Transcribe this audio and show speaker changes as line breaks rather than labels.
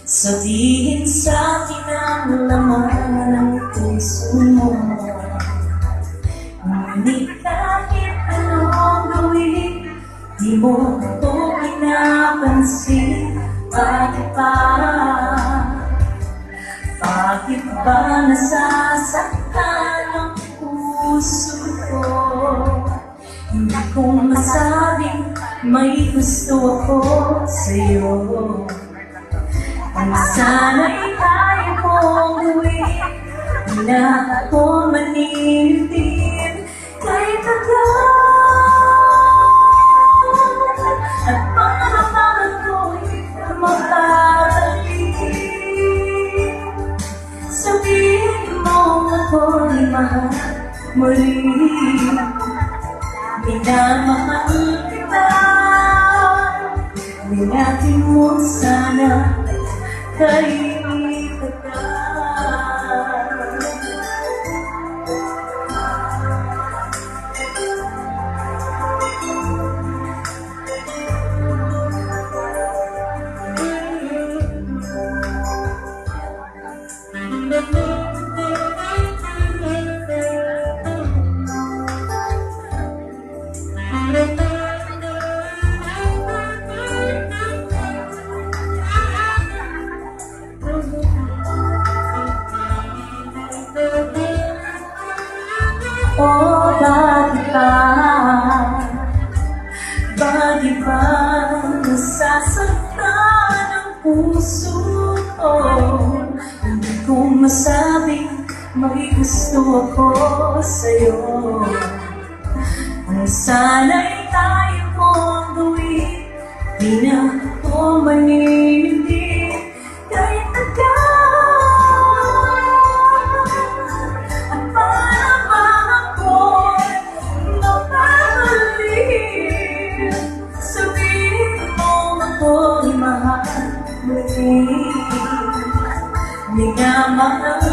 Sabihin sa'kin ang laman ng puso mo. Ngunit kahit anong gawin, di mo ito pinapansin. Bakit ba? Bakit ba nasasaktan ang puso ko? Hindi ko masabing may gusto ako sa'yo. Kung sana'y kaya kong gawin, di na ako manitin kahit agad. At pangalangan ko'y mapabalik. Sabihin mo ako'y mahal muli. Minamahal kita, minati mo sana kahit oh, bakit ba nasasaktan ang puso ko? Hindi ko masabing may gusto ako sa'yo. Kung sana'y tayo kong gawin, di na ako maninindig kahit agad. At para bang ako'y mapabalik. Sabihin mo ako'y mahal muli. Minamahal